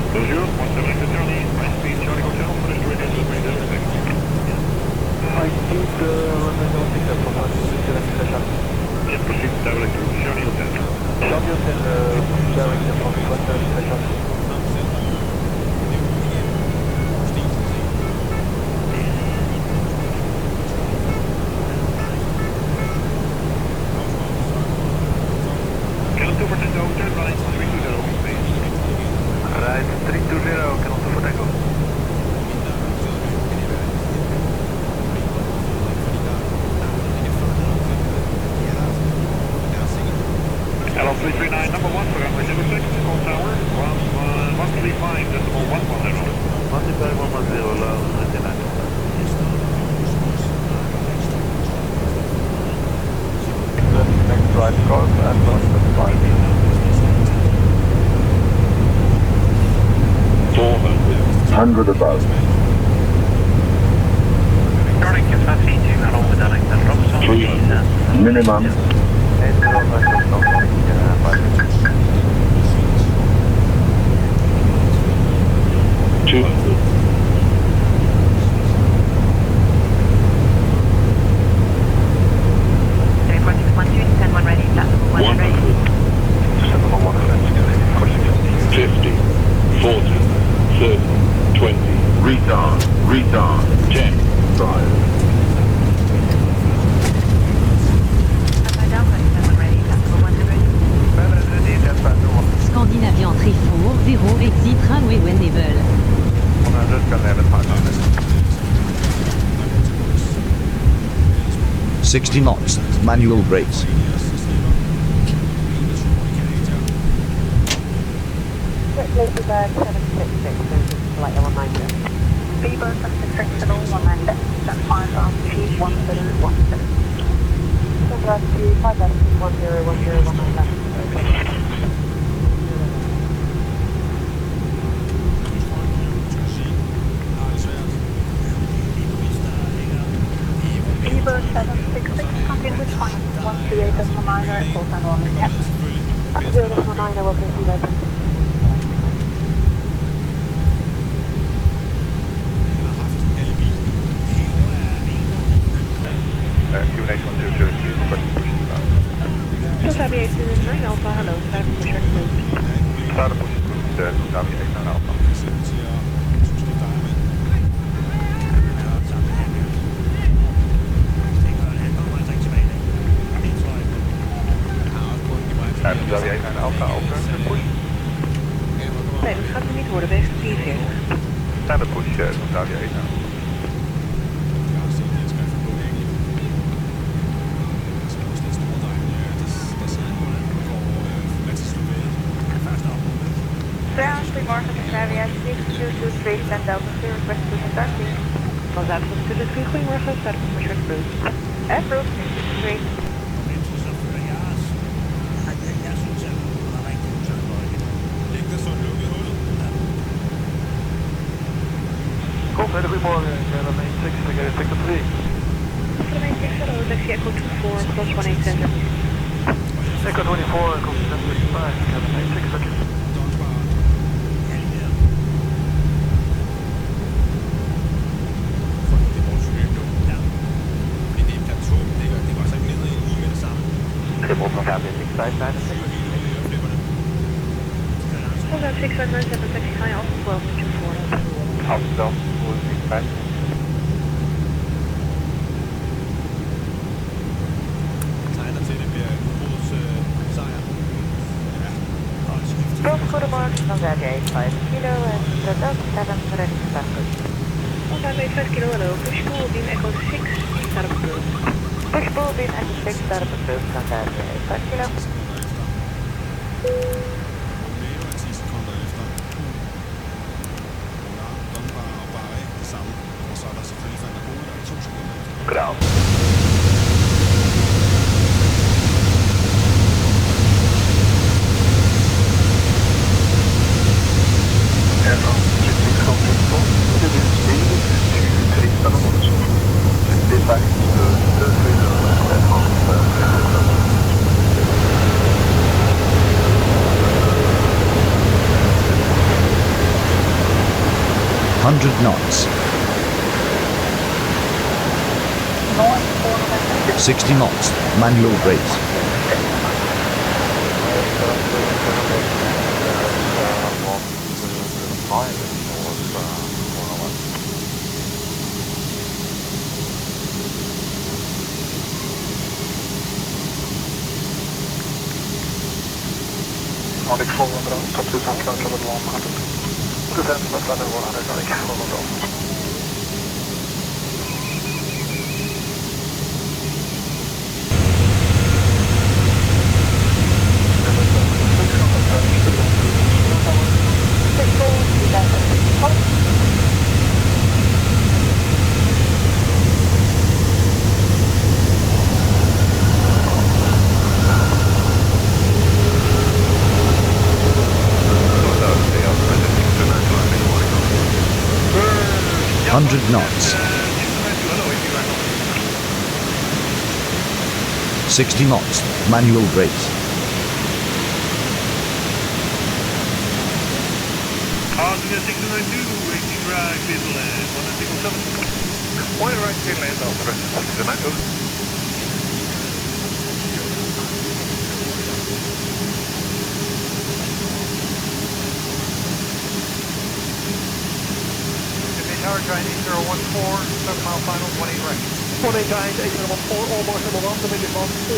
Bonjour, 178 Charlie, high speed Charlie Hotel, finished readiness with main desk 6. High speed, runway 06 at 127 Charlie. Yes, proceed direct to Charlie Hotel. Charlie Hotel, direct from 127 Charlie. Cannot 2 for Tango, turn right, 320, please. Right, 320, cannot 2 for Tango. Hello 339, number 1 for runway 06, call tower, 135.110. 135.110, low, 99. Next right course at 135. 400 above. Starting at 52, hello with Alexander Robson. 300. Minimum. 200. Ready, platform 1 ready. 50, 40, 30, 20, retard, 10, 5. Scandinavian Trifort, 0 exit runway Wennevel. 100, can have it 500. 60 knots, manual brakes. Ladybird 766, flight 190. Ladybird 766, hello, 190. That's 5 altitude 1010. Center altitude 5 altitude 1010 left. Ladybird 766, continue with flight 138.9 at full time only. Yep. 0.9, I will proceed later. Q-Nation 120, Toliss A340-600, Alpha, hello, start push and cruise. start push cruise, Toliss A340 Alpha. Toliss A340 Alpha, alternative push. Nee, dat gaat er niet worden, wees 44. Standard push, Toliss A340. Goedemorgen, aviatie 6223, Stan Delta 2, request to start please. Van Zuid-Afrika 223, goedemorgen, start from Push Cruise. Approved, 63. Kom, goedemorgen, Main 6, sector 3. Main 6, hello, taxi Echo 24, cross 18 center. Echo 24, cross 1035, Main 6, okay. Triple from Gambia 6596. Hold on, 6597, taxi high, Alpha 12, engine 4. Alpha 12, 465. Goedemorgen, van Zambia 5 kilo en Delta 7 ready to start push. Van Zambia 5 kilo, hello, push pull beam Echo 6, start up cruise. Push pull beam Echo 6, start up cruise, van Zambia 5 kilo. Graal. 100 knots. 60 knots, manual brakes. Nordic 400, top 2 tanker, level 100. Descent left level 100, Nordic 400. Hundred knots. 60 knots, manual brakes. Positive 692, racing right, clear to land. 1607. Point right, clear land, off the rest of 692. Tower Chinese 014, 7 mile final, 18 right. 18 Chinese, 8014, all marks number 1, the biggest 1, 4.